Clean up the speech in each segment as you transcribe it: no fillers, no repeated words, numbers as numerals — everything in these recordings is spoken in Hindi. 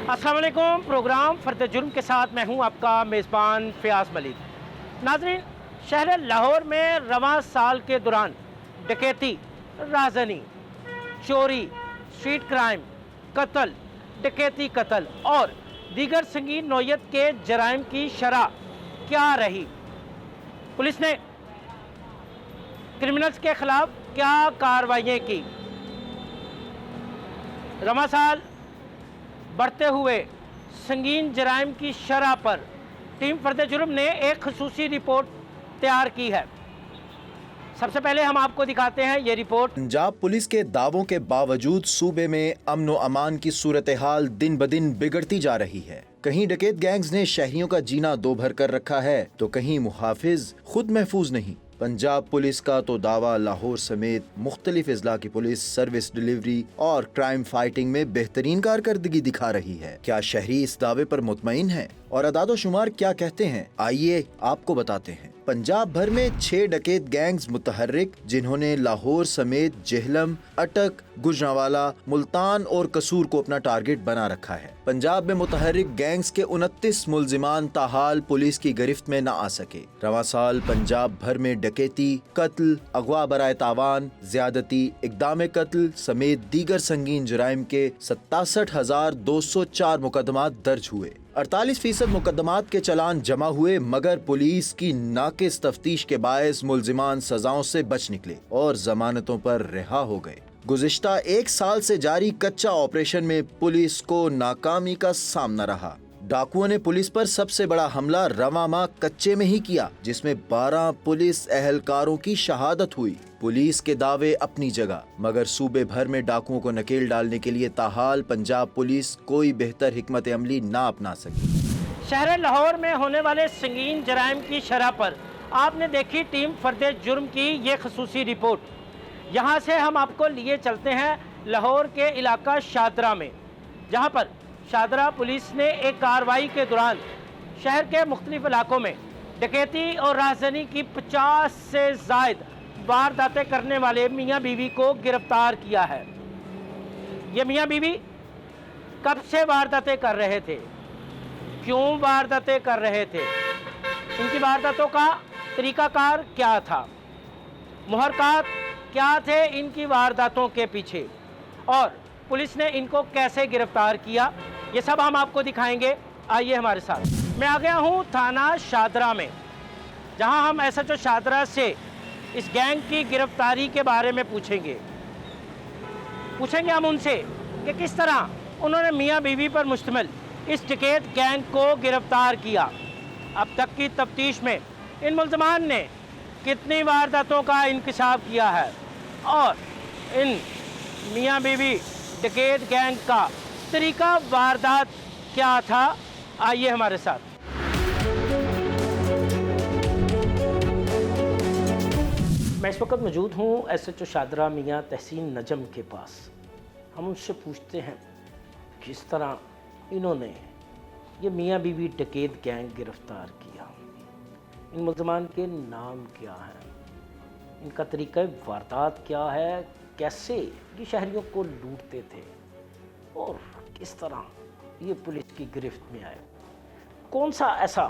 अस्सलाम वालेकुम। प्रोग्राम फर्द जुर्म के साथ मैं हूं आपका मेज़बान फ़याज़ मलिक। नाज़रीन, शहर लाहौर में रवां साल के दौरान डकैती, राजनी, चोरी, स्ट्रीट क्राइम, कत्ल, डकैती कत्ल और दीगर संगीन नौयत के जराइम की शरह क्या रही? पुलिस ने क्रिमिनल्स के ख़िलाफ़ क्या कार्रवाइयाँ की? रवां साल बढ़ते हुए संगीन जराइम की शरह पर टीम फर्द जुर्म ने एक ख़ुसूसी रिपोर्ट तैयार की है। सबसे पहले हम आपको दिखाते हैं ये रिपोर्ट। पंजाब पुलिस के दावों के बावजूद सूबे में अमन व अमान की सूरत हाल दिन ब दिन बिगड़ती जा रही है। कहीं डकैत गैंग्स ने शहरियों का जीना दो भर कर रखा है तो कहीं मुहाफिज खुद महफूज नहीं। पंजाब पुलिस का तो दावा लाहौर समेत मुख्तलिफ अजला की पुलिस सर्विस डिलीवरी और क्राइम फाइटिंग में बेहतरीन कारकर्दगी दिखा रही है। क्या शहरी इस दावे पर मुतमईन है और अदादो शुमार क्या कहते हैं? आइए आपको बताते हैं। पंजाब भर में 6 डकैत गैंग्स मुतहर्रिक, जिन्होंने लाहौर समेत जेहलम, अटक, गुजरांवाला, मुल्तान और कसूर को अपना टारगेट बना रखा है। पंजाब में मुतहर्रिक गैंग्स के 29 मुल्जिमान ताहाल पुलिस की गिरफ्त में न आ सके। रवां साल पंजाब भर में डकैती, कत्ल, अगवा बराए तावान, ज्यादती, इक़दाम कत्ल समेत दीगर संगीन जराइम के 67,204 मुकदमात दर्ज हुए। 48% मुकदमात के चलान जमा हुए, मगर पुलिस की नाकिस तफ्तीश के बायस मुल्जिमान सजाओं से बच निकले और जमानतों पर रिहा हो गए। गुज़िश्ता 1 साल से जारी कच्चा ऑपरेशन में पुलिस को नाकामी का सामना रहा। डाकुओं ने पुलिस पर सबसे बड़ा हमला रवां माह कच्चे में ही किया, जिसमें 12 पुलिस एहलकारों की शहादत हुई। पुलिस के दावे अपनी जगह, मगर सूबे भर में डाकुओं को नकेल डालने के लिए ताहाल पंजाब पुलिस कोई बेहतर हिकमत अमली ना अपना सकी। शहर लाहौर में होने वाले संगीन जराइम की शरह पर आपने देखी टीम फर्द जुर्म की ये खसूसी रिपोर्ट। यहाँ से हम आपको लिए चलते हैं लाहौर के इलाका शादरा में, जहाँ पर शादरा पुलिस ने एक कार्रवाई के दौरान शहर के मुख्तलिफ इलाकों में डकैती और राहज़नी की 50 से ज़ायद वारदातें करने वाले मियाँ बीवी को गिरफ्तार किया है। ये मियाँ बीवी कब से वारदातें कर रहे थे, क्यों वारदातें कर रहे थे, इनकी वारदातों का तरीक़ाकार क्या था, मुहरकात क्या थे इनकी वारदातों के पीछे, और पुलिस ने इनको कैसे गिरफ्तार किया, ये सब हम आपको दिखाएंगे। आइए हमारे साथ। मैं आ गया हूँ थाना शादरा में, जहाँ हम SHO शादरा से इस गैंग की गिरफ्तारी के बारे में पूछेंगे हम उनसे कि किस तरह उन्होंने मियाँ बीवी पर मुश्तमिल इस डकैत गैंग को गिरफ्तार किया। अब तक की तफ्तीश में इन मुल्ज़मान ने कितनी वारदातों का इंकशाफ किया है और इन मियाँ बीवी डकैत गैंग का तरीका वारदात क्या था। आइए हमारे साथ। मैं इस वक्त मौजूद हूँ SHO शादरा मियाँ तहसीन नजम के पास। हम उनसे पूछते हैं किस तरह इन्होंने ये मियाँ बीवी डकैत गैंग गिरफ्तार किया, इन मुल्ज़मान के नाम क्या हैं, इनका तरीक़ा वारदात क्या है, कैसे ये शहरियों को लूटते थे और किस तरह ये पुलिस की गिरफ्त में आए, कौन सा ऐसा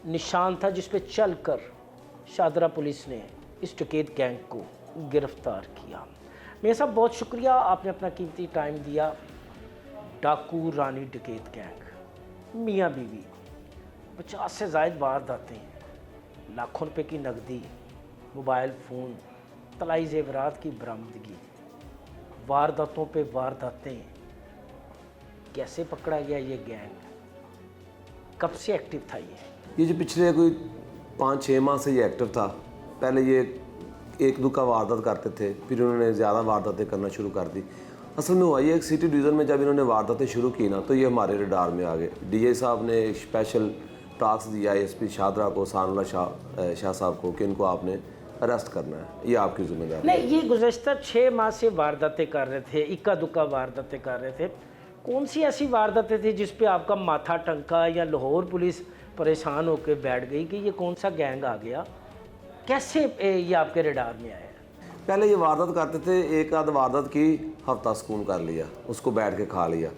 निशान था जिस पे चल कर शादरा पुलिस ने इस डकैत गैंग को गिरफ्तार किया। मेरे साहब बहुत शुक्रिया, आपने अपना कीमती टाइम दिया। डाकू रानी डकैत गैंग, मियाँ बीवी, 50 से ज़ायद वारदातें, लाखों रुपए की नकदी, मोबाइल फ़ोन, तलाई ज़ेवरात की बरामदगी, वारदातों पे वारदातें। कैसे पकड़ा गया ये गैंग, कब से एक्टिव था ये जो पिछले कोई 5-6 माह से ये एक्टिव था। पहले ये एक दो का वारदात करते थे, फिर उन्होंने ज़्यादा वारदातें करना शुरू कर दी। असल में हुआ ये, एक सिटी डिवीज़न में जब इन्होंने वारदातें शुरू की ना, तो ये हमारे रडार में आ गए। DI साहब ने स्पेशल टास्क दिया SP शादरा को, सानुल्ला शाह साहब को, कि इनको आपने अरेस्ट करना है, ये आपकी जिम्मेदारी। नहीं, ये गुज़श्ता 6 माह से वारदातें कर रहे थे, इक्का दुक्का वारदातें कर रहे थे। कौन सी ऐसी वारदातें थी जिस पे आपका माथा टंका या लाहौर पुलिस परेशान होकर बैठ गई कि ये कौन सा गैंग आ गया, कैसे ये आपके रडार में आया? पहले ये वारदात करते थे, एक आध वारदात की हफ्ता सुकून कर लिया, उसको बैठ के खा लिया।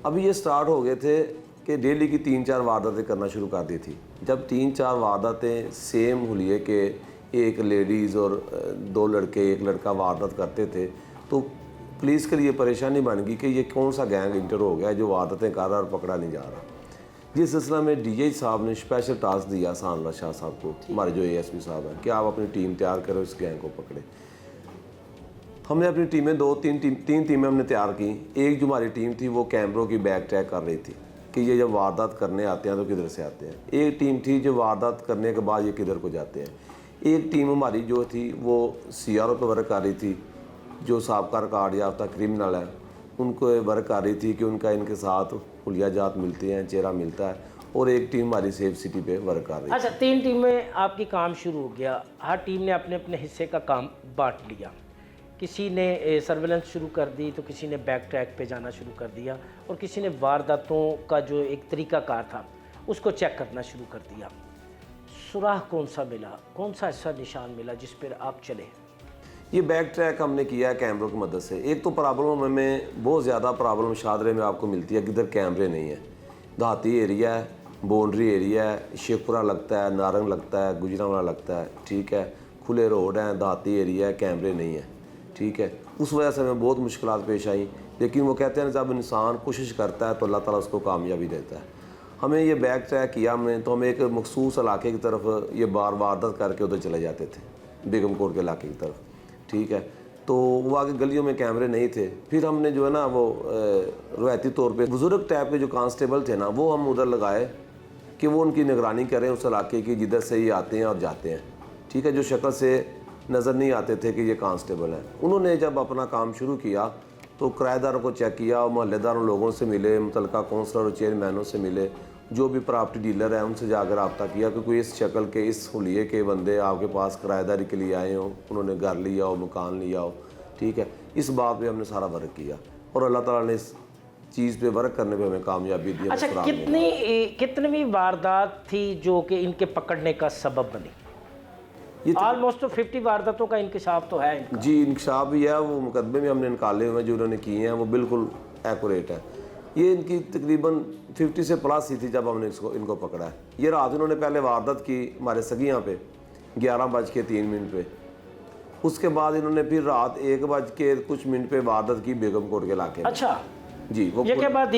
अभी ये स्टार्ट हो गए थे कि डेली की 3-4 वारदातें करना शुरू कर दी थी। जब 3-4 वारदातें सेम हुलिये के एक लेडीज़ और 2 लड़के, 1 लड़का वारदात करते थे, तो पुलिस के लिए परेशानी बन गई कि ये कौन सा गैंग इंटर हो गया जो वारदातें कर रहा और पकड़ा नहीं जा रहा। जिस सिलसिला में डीआई साहब ने स्पेशल टास्क दिया सानला शाह साहब को, हमारे जो एएसपी साहब हैं, कि आप अपनी टीम तैयार करो, इस गैंग को पकड़े। हमने अपनी टीमें 2-3 टीमें हमने तैयार की। एक जो हमारी टीम थी वो कैमरों की बैक ट्रैक कर रही थी कि ये जब वारदात करने आते हैं तो किधर से आते हैं। एक टीम थी जो वारदात करने के बाद ये किधर को जाते हैं। एक टीम हमारी जो थी वो सीआरओ पे वर्क कर रही थी, जो साबका रिकॉर्ड याफ्ता क्रिमिनल है, उनको वर्क कर रही थी कि उनका इनके साथ हुलिया जात मिलते हैं, चेहरा मिलता है। और एक टीम हमारी सेफ सिटी पे वर्क कर रही है। अच्छा, 3 टीमें आपकी काम शुरू हो गया, हर टीम ने अपने अपने हिस्से का काम बांट लिया। किसी ने सर्वेलेंस शुरू कर दी, तो किसी ने बैक ट्रैक पे जाना शुरू कर दिया, और किसी ने वारदातों का जो एक तरीकाकार था उसको चेक करना शुरू कर दिया। सुराग कौन सा मिला, कौन सा ऐसा निशान मिला जिस पर आप चले? ये बैक ट्रैक हमने किया है कैमरों की मदद से। एक तो प्रॉब्लम हमें बहुत ज़्यादा प्रॉब्लम शादरे में आपको मिलती है कि इधर कैमरे नहीं है। देहाती एरिया है, बाउंड्री एरिया है, शेखपुरा लगता है, नारंग लगता है, गुजरांवाला लगता है, ठीक है, खुले रोड हैं, देहाती एरिया है, कैमरे नहीं है, ठीक है। उस वजह से हमें बहुत मुश्किलात पेश आई, लेकिन वो कहते हैं जब इंसान कोशिश करता है तो अल्लाह ताला उसको कामयाबी देता है। हमें ये बैक ट्रैक किया हमने, तो हम एक मखसूस इलाके की तरफ ये वारदात करके उधर चले जाते थे, बेगम कोट के इलाके की तरफ, ठीक है। तो वो आगे गलियों में कैमरे नहीं थे। फिर हमने जो है ना वो रवायती तौर पे बुज़ुर्ग टाइप के जो कांस्टेबल थे ना, वो हम उधर लगाए कि वो उनकी निगरानी करें उस इलाके की जिधर से ये आते हैं और जाते हैं, ठीक है, जो शक्ल से नज़र नहीं आते थे कि ये कांस्टेबल हैं। उन्होंने जब अपना काम शुरू किया तो किराएदारों को चेक किया, मोहल्लेदारों लोगों से मिले, मुतलका कौंसलर और चेयरमैनों से मिले, जो भी प्रॉपर्टी डीलर है उनसे जाकर रब्ता किया कि कोई इस शक्ल के, इस हुलिये के बंदे आपके पास किराएदारी के लिए आए हों, उन्होंने घर लिया हो, मकान लिया हो, ठीक है। इस बात पे हमने सारा वर्क किया और अल्लाह ताला ने इस चीज़ पे वर्क करने पे हमें कामयाबी दी। अच्छा, कितनी वारदात थी जो कि इनके पकड़ने का सबब बनी? ऑलमोस्ट तो 50 वारदातों का इंकशाफ तो है इनका। जी, इंकशाफ भी है, वो मुकदमे में हमने निकाले हुए हैं जो उन्होंने किए हैं, वो बिल्कुल एक्यूरेट है। ये इनकी तकरीबन 50 से प्लस ही थी जब हमने इनको पकड़ा है। ये रात इन्होंने पहले वारदात की हमारे सगियाँ पे 11:03 पे, उसके बाद इन्होंने फिर रात 1:कुछ पे वारदात की बेगम कोट के इलाके में। अच्छा जी, वो ये के बाद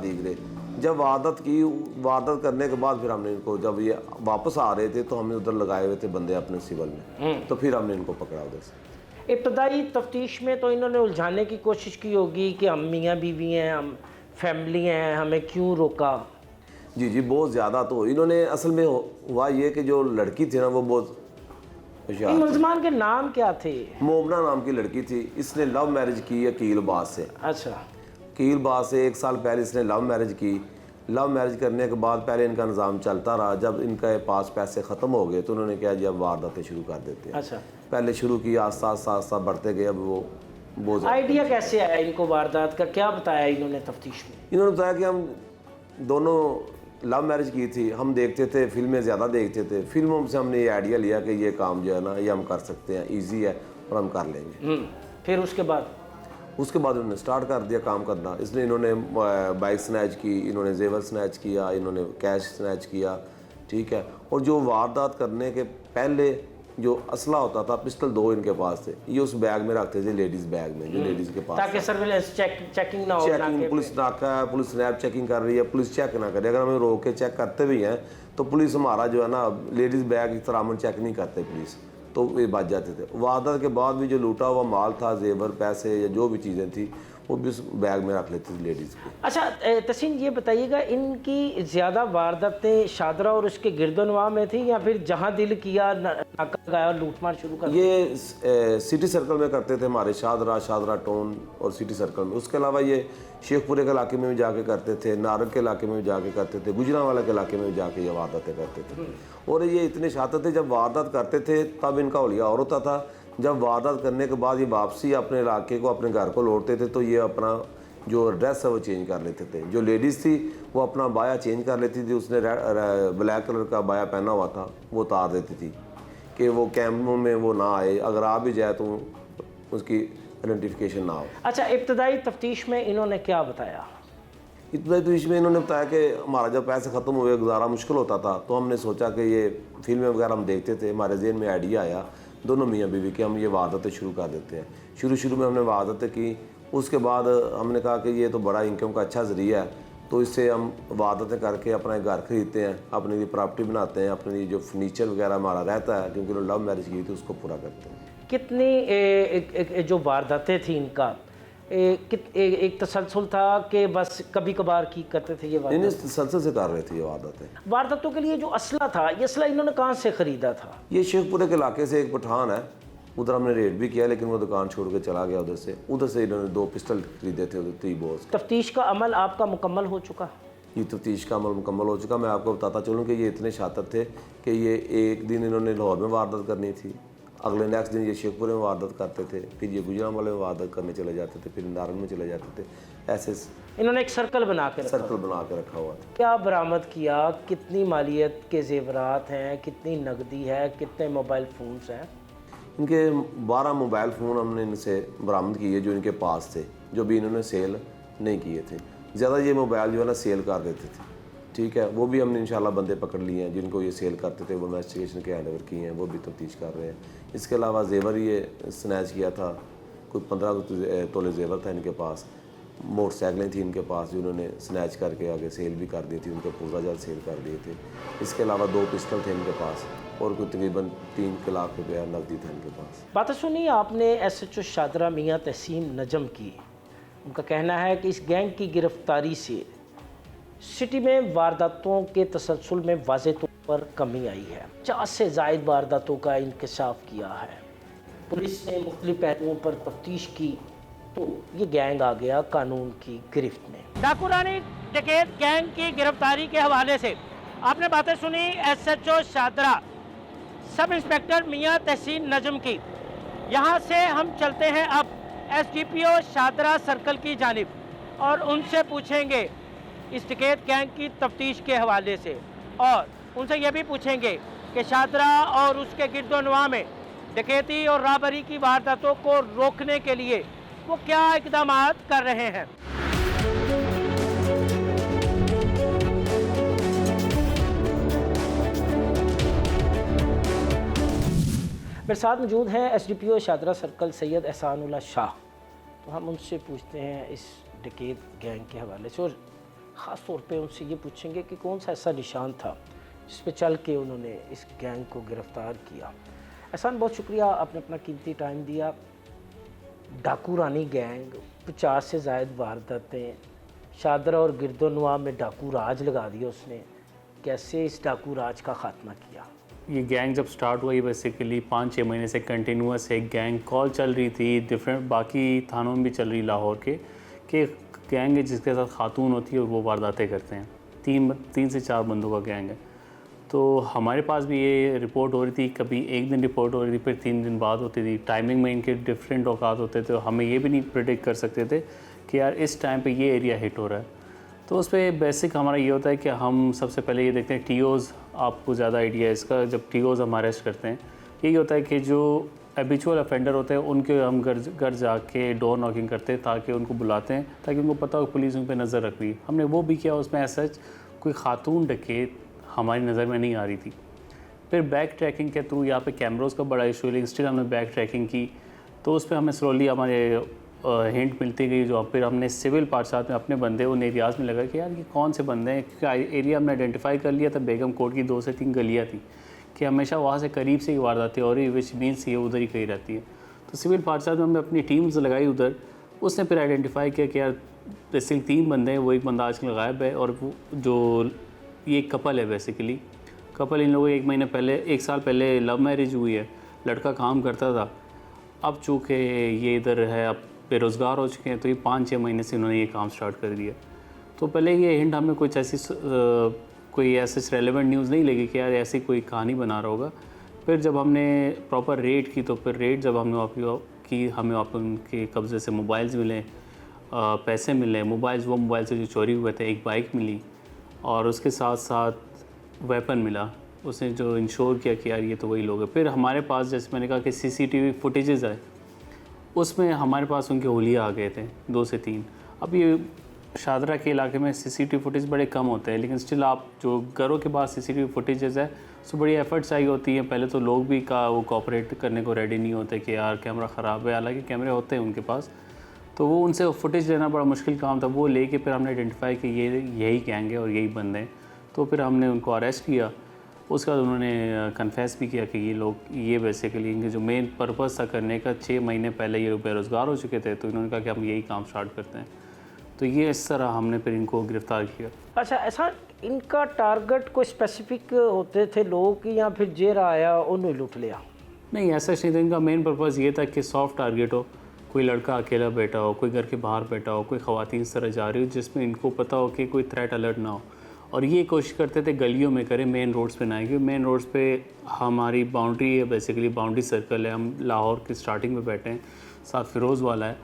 दीगरे जब वारदात करने के बाद फिर हमने इनको, जब ये वापस आ रहे थे तो हमने उधर लगाए हुए थे बंदे अपने सिविल में, तो फिर हमने इनको पकड़ा उधर से। इब्तदाई तफ्तीश में तो इन्होंने उलझाने की कोशिश की होगी कि हम मियाँ बीवी हैं, हम फैमिली हैं, हमें क्यों रोका? जी, बहुत ज़्यादा। तो इन्होंने असल में हुआ ये कि जो लड़की थी ना वो बहुत इन मुलजमान के नाम क्या थे? मोमना नाम की लड़की थी। इसने लव मैरिज की अकील बाज से। अच्छा, अकील बाज से 1 साल पहले इसने लव मैरिज की। लव मैरिज करने के बाद पहले इनका निज़ाम चलता रहा, जब इनके पास पैसे ख़त्म हो गए तो उन्होंने कहा जी अब वारदातें शुरू कर देते हैं। अच्छा, पहले शुरू किया, आस्ता बढ़ते गए। अब वो बहुत आइडिया कैसे आया इनको वारदात का, क्या बताया इन्होंने तफ्तीश में? इन्होंने बताया कि हम दोनों लव मैरिज की थी, हम देखते थे, फिल्में ज़्यादा देखते थे, फिल्मों से हमने ये आइडिया लिया कि ये काम जो है ना ये हम कर सकते हैं, ईजी है और हम कर लेंगे। फिर उसके बाद उन्होंने स्टार्ट कर दिया काम करना। इसने इन्होंने बाइक स्नैच की, इन्होंने जेवर स्नैच किया, इन्होंने कैश स्नैच किया, ठीक है। और जो वारदात करने के पहले जो असला होता था, पिस्टल 2 इनके पास थे, ये उस बैग में रखते थे, लेडीज़ बैग में, जो लेडीज़ के पास, ताकि सर्विलेंस चेकिंग ना हो, चेकिंग, पुलिस नाका है, पुलिस स्नैप चेकिंग कर रही है, पुलिस चेक ना करे। अगर हमें रोक के चेक करते भी हैं तो पुलिस हमारा जो है ना लेडीज़ बैग की तरह चेक नहीं करते पुलिस, तो ये बच जाते थे। वारदात के बाद भी जो लूटा हुआ माल था, जेवर, पैसे या जो भी चीज़ें थी, वो भी उस बैग में रख लेती थी लेडीज़ को। अच्छा तहसीन, ये बताइएगा इनकी ज़्यादा वारदातें शादरा और उसके गिरदनवा में थी या फिर जहाँ दिल किया नाका लगाया लूटमार शुरू कर? ये सिटी सर्कल में करते थे, हमारे शादरा टाउन और सिटी सर्कल में। उसके अलावा ये शेखपुरे के इलाके में भी जाके करते थे, नारंग के इलाके में भी जाके करते थे, गुजरांवाला के इलाके में भी जाके ये वारदातें करते थे। और ये इतने शातिर थे, जब वारदात करते थे तब इनका हुलिया और होता था, जब वारदात करने के बाद ये वापसी अपने इलाके को, अपने घर को लौटते थे तो ये अपना जो ड्रेस है वो चेंज कर लेते थे। जो लेडीज़ थी वो अपना बाया चेंज कर लेती थी, उसने ब्लैक कलर का बाया पहना हुआ था, वो उतार देती थी कि वो कैमरों में वो ना आए, अगर आ भी जाए तो उसकी आइडेंटिफिकेशन ना हो। अच्छा, इब्तदाई तफ्तीश में इन्होंने क्या बताया? इतना तो इसमें इन्होंने बताया कि हमारा जब पैसे ख़त्म हुए, गुजारा मुश्किल होता था, तो हमने सोचा कि ये फिल्में वगैरह हम देखते थे, हमारे जहन में आइडिया आया दोनों मियाँ बीवी के हम ये वारदातें शुरू कर देते हैं। शुरू में हमने वारदातें की, उसके बाद हमने कहा कि ये तो बड़ा इनकम का अच्छा ज़रिया है, तो इससे हम वारदातें करके अपना एक घर खरीदते हैं, अपने लिए प्रॉपर्टी बनाते हैं, अपने लिए जो फर्नीचर वगैरह हमारा रहता है, क्योंकि उन्होंने लव मैरिज की थी, उसको पूरा करते हैं। कितनी जो वारदातें थी इनका एक तसलसल था कि बस कभी कभार की करते थे ये नहीं, तसलसल से कर रहे थे ये वारदातें। वारदातों के लिए जो असला था, ये असला इन्होंने कहाँ से ख़रीदा था? ये शेखपुरे के इलाके से एक पठान है, उधर हमने रेड भी किया, लेकिन वो दुकान छोड़ के चला गया उधर से इन्होंने 2 पिस्टल खरीदे थे उधर 3 बोर्स। तफ्तीश का अमल आपका मुकम्मल हो चुका? ये तफ्तीश का अमल मुकम्मल हो चुका। मैं आपको बताता चलूँ कि ये इतने शातिर थे कि ये एक दिन इन्होंने लाहौर में वारदात करनी थी, अगले नेक्स्ट दिन ये शेखपुरे में वारदात करते थे, फिर ये गुजरांवाले में वारदात करने चले जाते थे, फिर नारंग में चले जाते थे। ऐसे इन्होंने एक सर्कल बना के रखा हुआ था। क्या बरामद किया? कितनी मालियत के जेवरात हैं, कितनी नकदी है, कितने मोबाइल फ़ोन्स हैं? इनके 12 मोबाइल फ़ोन हमने इनसे बरामद किए जो इनके पास थे, जो भी इन्होंने सेल नहीं किए थे। ज़्यादा ये मोबाइल जो है ना सेल कर देते थे, ठीक है, वो भी हमने इंशाल्लाह बंदे पकड़ लिए हैं जिनको ये सेल करते थे, वो इन्वेस्टिगेशन के हैंडओवर किए हैं, वो भी तफ्तीश कर रहे हैं। इसके अलावा जेवर ये स्नैच किया था, कोई 15 तोले जेवर था इनके पास, मोटरसाइकिलें थी इनके पास जो उन्होंने स्नैच करके आगे सेल भी कर दी थी, उनके पुर्जा जल्द सेल कर दिए थे। इसके अलावा 2 पिस्टल थे इनके पास और कोई तकरीबन 3 लाख रुपया नकदी था इनके पास। बात सुनी आपने SHO शादरा मियाँ तहसीन नजम की। उनका कहना है कि इस गैंग की गिरफ्तारी से सिटी में वारदातों के तसलसल में वाज़ेह तौर पर कमी आई है। 50 से ज़ायद वारदातों का इंकशाफ किया है। पुलिस ने मुख्तलिफ पहलुओं पर तफ्तीश की तो ये गैंग आ गया कानून की गिरफ्त में। डाकू रानी डकैत गैंग की गिरफ्तारी के हवाले से आपने बातें सुनी SHO शादरा सब इंस्पेक्टर मियाँ तहसीन नजम की। यहाँ से हम चलते हैं अब SDPO शादरा सर्कल की जानिब और उनसे पूछेंगे इस डकैत गैंग की तफ्तीश के हवाले से, और उनसे यह भी पूछेंगे कि शादरा और उसके गिरदोनवा में डकैती और राबरी की वारदातों को रोकने के लिए वो क्या इकदाम कर रहे हैं। मेरे साथ मौजूद हैं SDPO शादरा सर्कल सैयद एहसानुल्लाह शाह। तो हम उनसे पूछते हैं इस डकैत गैंग के हवाले से, और ख़ास तौर पे उनसे ये पूछेंगे कि कौन सा ऐसा निशान था जिस पे चल के उन्होंने इस गैंग को गिरफ़्तार किया। एहसान, बहुत शुक्रिया, आपने अपना कीमती टाइम दिया। डाकू रानी गैंग, 50 से ज़ायद वारदातें, शादरा और गिरदोनवा में डाकू राज लगा दिया उसने। कैसे इस डाकू राज का ख़ात्मा किया? ये गैंग जब स्टार्ट हुई बेसिकली 5-6 महीने से कंटिन्यूस एक गैंग कॉल चल रही थी, डिफरेंट बाकी थानों में भी चल रही लाहौर के, कि गैंग है जिसके साथ खातून होती है और वो वारदातें करते हैं। 3 से 4 बंदों का गैंग है। तो हमारे पास भी ये रिपोर्ट हो रही थी, कभी एक दिन रिपोर्ट हो रही थी, फिर 3 दिन बाद होती थी। टाइमिंग में इनके डिफरेंट औकात होते थे, हमें ये भी नहीं प्रेडिक्ट कर सकते थे कि यार इस टाइम पे ये एरिया हिट हो रहा है। तो उस पर बेसिक हमारा ये होता है कि हम सबसे पहले ये देखते हैं TOs, आपको ज़्यादा आइडिया है इसका। जब TOs हम अरेस्ट करते हैं, यही होता है कि जो हैबिचुअल ऑफेंडर होते हैं उनके हम घर जाके डोर नॉकिंग करते हैं, ताकि उनको बुलाते हैं, ताकि उनको पता हो पुलिस उन पर नज़र रख रही है। हमने वो भी किया। उसमें ऐसा कोई खातून डकैत हमारी नज़र में नहीं आ रही थी। फिर बैक ट्रैकिंग के थ्रू, यहाँ पे कैमरोज़ का बड़ा इशू है, लेकिन स्टिल हमने बैक ट्रैकिंग की, तो उस पर हमें स्लोली हमारे हिंट मिलती गई। जो फिर हमने सिविल पार्टसात में अपने बंदे उन एरियाज़ में लगा कि यार ये कौन से बंदे हैं, क्योंकि एरिया हमने आइडेंटिफाई कर लिया था। बेगम कोट की 2 से 3 गलियाँ थी कि हमेशा वहाँ से करीब से ही वारदातें हो रही, विच मीन्स ये उधर ही कहीं रहती है। तो सिविल पार्टसात में हमने अपनी टीम्स लगाई उधर। उसने फिर आइडेंटिफाई किया कि यार बेसिकली 3 बंदे हैं, वो एक बंदा आजकल गायब है, और वो जो ये एक कपल है बेसिकली। कपल इन लोगों को 1 साल पहले लव मैरिज हुई है। लड़का काम करता था, अब चूँकि ये इधर है, अब बेरोज़गार हो चुके हैं, तो ये 5-6 महीने से इन्होंने ये काम स्टार्ट कर दिया। तो पहले ये हिंट हमें कुछ ऐसी कोई ऐसे रेलेवेंट न्यूज़ नहीं लगी कि यार ऐसी कोई कहानी बना रहा होगा। फिर जब हमने प्रॉपर रेड की, तो फिर रेड जब हमने की, हमें उनके कब्ज़े से मोबाइल्स मिले, पैसे मिले। वो मोबाइल से जो चोरी हुए थे, एक बाइक मिली, और उसके साथ साथ वेपन मिला। उसने जो इंश्योर किया कि यार ये तो वही लोग हैं। फिर हमारे पास, जैसे मैंने कहा कि CCTV फुटेजेस आए, उसमें हमारे पास उनके हुलिया आ गए थे 2 से 3। अब ये शादरा के इलाके में सीसीटीवी फुटेज बड़े कम होते हैं, लेकिन स्टिल आप जो घरों के बाद सीसीटीवी फुटेजेस है उसमें बड़ी एफर्ट चाहिए होती है। पहले तो लोग भी वो कोऑपरेट करने को रेडी नहीं होते कि यार कैमरा ख़राब है, हालांकि कैमरे होते हैं उनके पास, तो वो उनसे फुटेज लेना बड़ा मुश्किल काम था। वो लेके फिर हमने आइडेंटिफाई कि ये यही गैंग है और यही बंदे हैं, तो फिर हमने उनको अरेस्ट किया। उसके बाद उन्होंने कन्फेस भी किया कि ये बेसिकली इनके जो मेन पर्पज़ था करने का, 6 महीने पहले ये बेरोज़गार हो चुके थे, तो इन्होंने कहा कि हम यही काम स्टार्ट करते हैं। तो ये इस तरह हमने फिर इनको गिरफ़्तार किया। अच्छा, ऐसा इनका टारगेट कोई स्पेसिफिक होते थे लोग कि या फिर जेरा आया उन्हें लूट लिया? नहीं, ऐसा नहीं था। इनका मेन पर्पज़ ये था कि सॉफ्ट टारगेट हो, कोई लड़का अकेला बैठा हो, कोई घर के बाहर बैठा हो, कोई ख़वातीन इस तरह जा रही हो जिसमें इनको पता हो कि कोई थ्रेट अलर्ट ना हो, और ये कोशिश करते थे गलियों में करें, मेन रोड्स पे ना आए, क्योंकि मेन रोड्स पे हमारी बाउंड्री है, बेसिकली बाउंड्री सर्कल है, हम लाहौर की स्टार्टिंग में बैठे हैं, साथ फिरोज़ वाला है,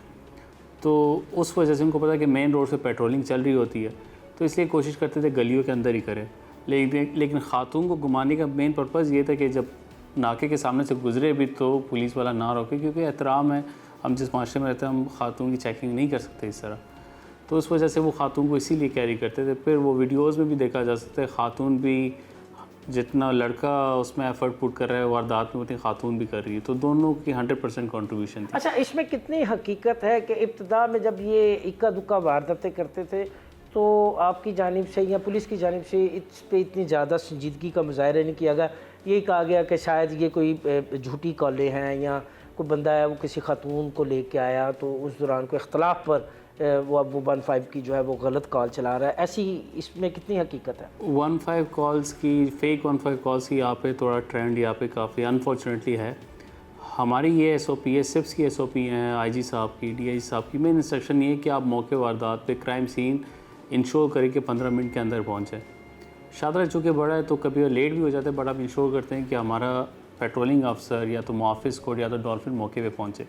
तो उस वजह से उनको पता है कि मेन रोड पे पेट्रोलिंग चल रही होती है, तो इसलिए कोशिश करते थे गलियों के अंदर ही करें। लेकिन ख़ातून को घुमाने का मेन पर्पज़ ये था कि जब नाके के सामने से गुजरे भी तो पुलिस वाला ना रोके, क्योंकि एहतराम है, हम जिस माशरे में रहते हैं हम ख़ातून की चेकिंग नहीं कर सकते इस तरह, तो उस वजह से वो ख़ातून को इसीलिए कैरी करते थे। फिर वो वीडियोज़ में भी देखा जा सकता है, ख़ातून भी जितना लड़का उसमें एफर्ट पुट कर रहा है वारदात में, उतनी ख़ातून भी कर रही है, तो दोनों की 100% कंट्रीब्यूशन थी। अच्छा, इसमें कितनी हकीकत है कि इब्तिदा में जब ये इक्का दुक्का वारदातें करते थे तो आपकी जानिब से या पुलिस की जानिब से इस पे इतनी ज़्यादा संजीदगी का मुजाहरा नहीं किया गया? यही कहा गया कि शायद ये कोई झूठी कॉलें हैं या कोई बंदा है वो किसी खातून को लेके आया तो उस दौरान कोई इख्तलाफ पर वो 15 की जो है वो गलत कॉल चला रहा है, ऐसी इसमें कितनी हकीकत है? 15 कॉल्स की, फेक 15 कॉल्स की यहाँ पे थोड़ा ट्रेंड यहाँ पे काफ़ी अनफॉर्चुनेटली है। हमारी ये SOP है, सिप्स की SOP है, IG साहब की, DIG साहब की। मेन इंस्ट्रक्शन ये है कि आप मौके वारदात पे क्राइम सीन इंश्योर करें कि 15 मिनट के अंदर पहुँचे। शादरा चूँकि बड़ा है तो कभी लेट भी हो जाता है, बट आप इंश्योर करते हैं कि हमारा पेट्रोलिंग अफसर या तो मुआफ़िज़ स्क्वाड या तो डॉल्फिन मौके पे पहुँचे।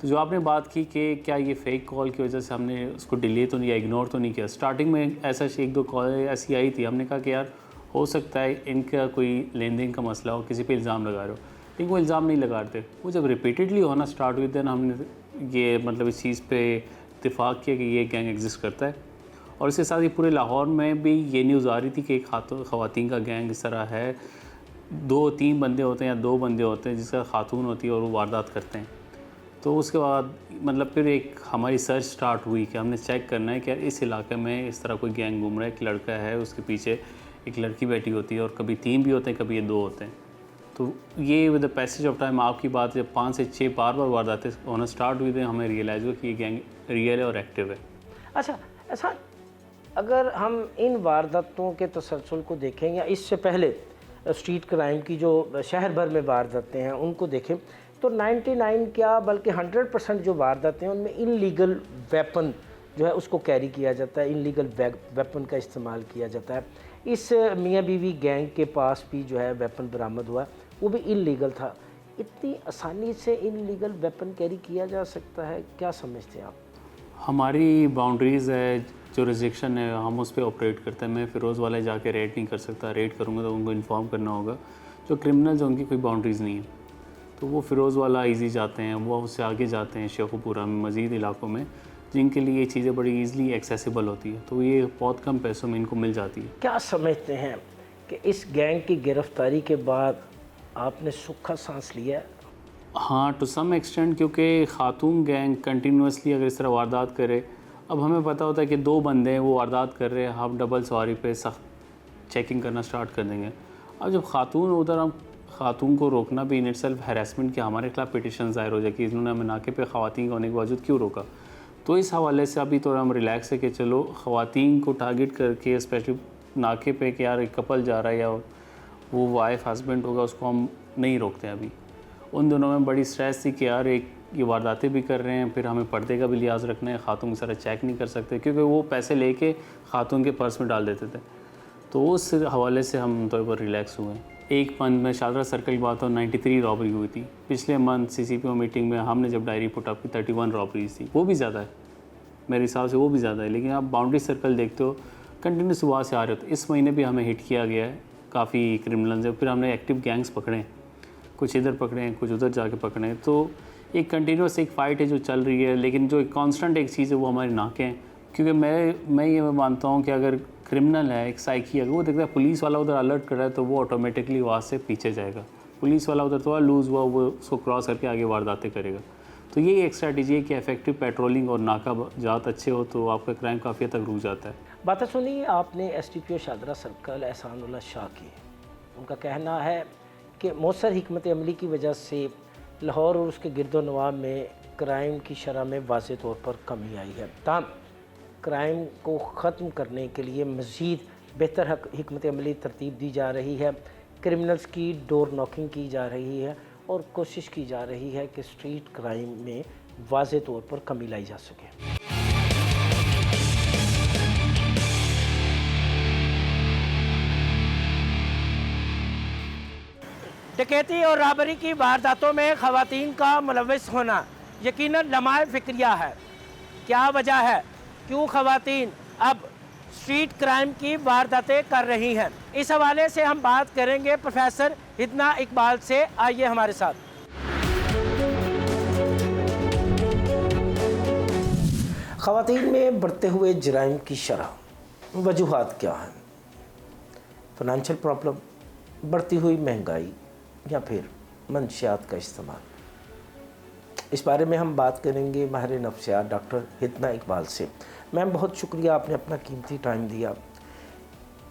तो जो आपने बात की कि क्या ये फ़ेक कॉल की वजह से हमने उसको डिले तो नहीं या इग्नोर तो नहीं किया, स्टार्टिंग में ऐसा 1-2 कॉल ऐसी आई थी, हमने कहा कि यार हो सकता है इनका कोई लेन देन का मसला हो, किसी पे इल्ज़ाम लगा रहे हो, लेकिन वो इल्ज़ाम नहीं लगाते। वो जब रिपीटेडली होना स्टार्ट हुई देन हमने ये मतलब इस चीज़ पे इत्तेफाक किया कि ये गैंग एग्जिस्ट करता है। और इसके साथ ही पूरे लाहौर में भी ये न्यूज़ आ रही थी कि एक ख़वातीन का गैंग इस तरह है, 2-3 बंदे होते हैं या 2 बंदे होते हैं जिसका खातून होती है और वो वारदात करते हैं। तो उसके बाद मतलब फिर एक हमारी सर्च स्टार्ट हुई कि हमने चेक करना है कि इस इलाके में इस तरह कोई गैंग घूम रहा है, एक लड़का है उसके पीछे एक लड़की बैठी होती है, और कभी 3 भी होते हैं, कभी ये 2 होते हैं। तो ये with the passage of time आपकी बात जब 5 से 6 बार वारदातें होना स्टार्ट हुई थी, हमें रियलाइज़ हुआ कि ये गैंग रियल है और एक्टिव है। अच्छा, ऐसा अगर हम इन वारदातों के तसलसल को देखें या इससे पहले स्ट्रीट क्राइम की जो शहर भर में वारदातें हैं उनको देखें तो 99 क्या बल्कि 100% जो वारदातें हैं उनमें इनलीगल वेपन जो है उसको कैरी किया जाता है, इनलीगल वेपन का इस्तेमाल किया जाता है। इस मियाँ बीवी गैंग के पास भी जो है वेपन बरामद हुआ, वो भी इनलीगल था। इतनी आसानी से इनलीगल वेपन कैरी किया जा सकता है, क्या समझते हैं आप? हमारी बाउंड्रीज़ है, जो रिस्ट्रिक्शन है, हम उस पर ऑपरेट करते हैं। मैं फिरोज़ वाले जाके रेड नहीं कर सकता, रेड करूँगा तो उनको इन्फॉर्म करना होगा। जो क्रिमिनल्स हैं उनकी कोई बाउंड्रीज़ नहीं है, तो वो फिरोज़ वाला ईज़ी जाते हैं, वो उससे आगे जाते हैं शेखुपुरा में, मज़ीद इलाकों में जिनके लिए ये चीज़ें बड़ी ईज़िली एक्सेसिबल होती है, तो ये बहुत कम पैसों में इनको मिल जाती है। क्या समझते हैं कि इस गैंग की गिरफ्तारी के बाद आपने सूखा सांस लिया है? हाँ, टू सम एक्सटेंट, क्योंकि ख़ातून गैंग कंटिन्यूसली अगर इस तरह वारदात करे, अब हमें पता होता है कि 2 बंदे हैं वो वारदात कर रहे हैं, हम डबल सवारी पे सख्त चेकिंग करना स्टार्ट कर देंगे। अब जब ख़ातून उधर, हम ख़ातून को रोकना भी इन इटसेल्फ हैरेसमेंट के हमारे खिलाफ पिटिशन दायर हो जाए कि इन्होंने हमें नाके पे ख़वातीन होने के बावजूद क्यों रोका। तो इस हवाले से अभी तो हम रिलैक्स है कि चलो ख़वातीन को टारगेट करके स्पेशली नाके पे कि यार एक कपल जा रहा है या वो वाइफ हस्बैंड होगा, उसको हम नहीं रोकते अभी। उन दिनों में बड़ी स्ट्रेस थी कि यार एक ये वारदातें भी कर रहे हैं, फिर हमें पर्दे का भी लिहाज रखना है, ख़ातून की तरह चेक नहीं कर सकते क्योंकि वो पैसे लेके ख़ातून के पर्स में डाल देते थे। तो उस हवाले से हम तौर पर रिलैक्स हुए। एक मंथ में शादरा सर्कल की बात हो 93 रॉबरी हुई थी। पिछले मंथ CCPO मीटिंग में हमने जब डायरी पुट अप की 31 रॉबरीज थी, वो भी ज़्यादा है मेरे हिसाब से, वो भी ज़्यादा है। लेकिन आप बाउंड्री सर्कल देखते हो कंटिन्यू सुबह से आ रहे हो, तो इस महीने भी हमें हिट किया गया है काफ़ी क्रिमिनल्स है। फिर हमने एक्टिव गैंग्स पकड़े हैं, कुछ इधर पकड़े हैं, कुछ उधर जाके पकड़े हैं। तो एक कंटिन्यूस एक फ़ाइट है जो चल रही है, लेकिन जो एक कांस्टेंट एक चीज़ है वो हमारी नाकें हैं। क्योंकि मैं ये मानता हूँ कि अगर क्रिमिनल है एक साइकी, अगर वो देखता है पुलिस वाला उधर अलर्ट कर रहा है तो वो ऑटोमेटिकली वहाँ से पीछे जाएगा। पुलिस वाला उधर थोड़ा लूज़ हुआ, वो उसको क्रॉस करके आगे वारदातें करेगा। तो ये एक स्ट्रैटेजी है कि इफेक्टिव पेट्रोलिंग और नाका ज़्यादा अच्छे हो तो आपका क्राइम काफ़ी हद तक रुक जाता है। बातें सुनी आपने SDPO शादरा सर्कल एहसानुल्लाह शाह की। उनका कहना है कि मौसर हिकमत अमली की वजह से लाहौर और उसके गिरदोनवा में क्राइम की शरह में वाज़े तौर पर कमी आई है। ताहम क्राइम को ख़त्म करने के लिए मज़ीद बेहतर हिकमत अमली तरतीब दी जा रही है, क्रिमिनल्स की डोर नॉकिंग की जा रही है और कोशिश की जा रही है कि स्ट्रीट क्राइम में वाज़े तौर पर कमी लाई जा सके। डकैती और राबरी की वारदातों में ख़वातीन का मुलव्वस होना यकीनन लम्हा फ़िक्रिया है। क्या वजह है, क्यों ख़वातीन अब स्ट्रीट क्राइम की वारदातें कर रही हैं? इस हवाले से हम बात करेंगे प्रोफेसर हितना इकबाल से। आइए हमारे साथ। ख़वातीन में बढ़ते हुए जराइम की शरह, वजूहात क्या हैं? फाइनेंशियल प्रॉब्लम, बढ़ती हुई महंगाई या फिर मंशियात का इस्तेमाल? इस बारे में हम बात करेंगे माहिर नफ्सियात डॉक्टर हितना इकबाल से। मैम, बहुत शुक्रिया, आपने अपना कीमती टाइम दिया।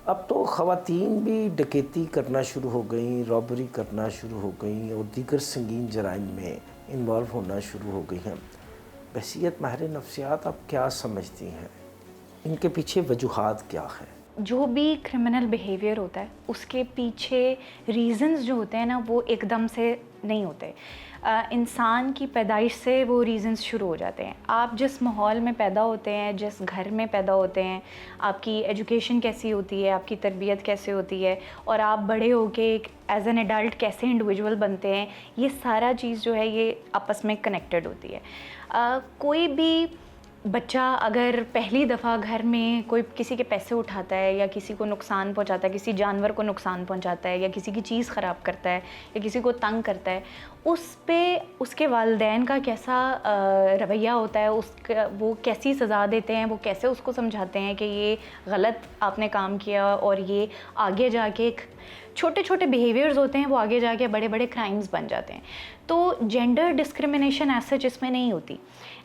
अब तो ख़वातीन भी डकैती करना शुरू हो गई, रॉबरी करना शुरू हो गई और दीगर संगीन जराइम में इन्वॉल्व होना शुरू हो गई हैं। बहसियत माहिर नफ्सियात, आप क्या समझती हैं, इनके पीछे वजूहात क्या है? जो भी क्रिमिनल बिहेवियर होता है उसके पीछे रीज़न्स जो होते हैं ना, वो एकदम से नहीं होते। इंसान की पैदाइश से वो रीज़न्स शुरू हो जाते हैं। आप जिस माहौल में पैदा होते हैं, जिस घर में पैदा होते हैं, आपकी एजुकेशन कैसी होती है, आपकी तरबियत कैसे होती है और आप बड़े होके एक एज एन एडल्ट कैसे इंडिविजुअल बनते हैं, ये सारा चीज़ जो है ये आपस में कनेक्टेड होती है। कोई भी बच्चा अगर पहली दफ़ा घर में कोई किसी के पैसे उठाता है या किसी को नुकसान पहुंचाता है, किसी जानवर को नुकसान पहुंचाता है या किसी की चीज़ ख़राब करता है या किसी को तंग करता है, उस पे उसके वालिदैन का कैसा रवैया होता है, उसका वो कैसी सज़ा देते हैं, वो कैसे उसको समझाते हैं कि ये गलत आपने काम किया और ये आगे जाके छोटे छोटे बिहेवियर्स होते हैं, वो आगे जाके बड़े बड़े क्राइम्स बन जाते हैं। तो जेंडर डिस्क्रिमिनेशन ऐसे जिसमें नहीं होती।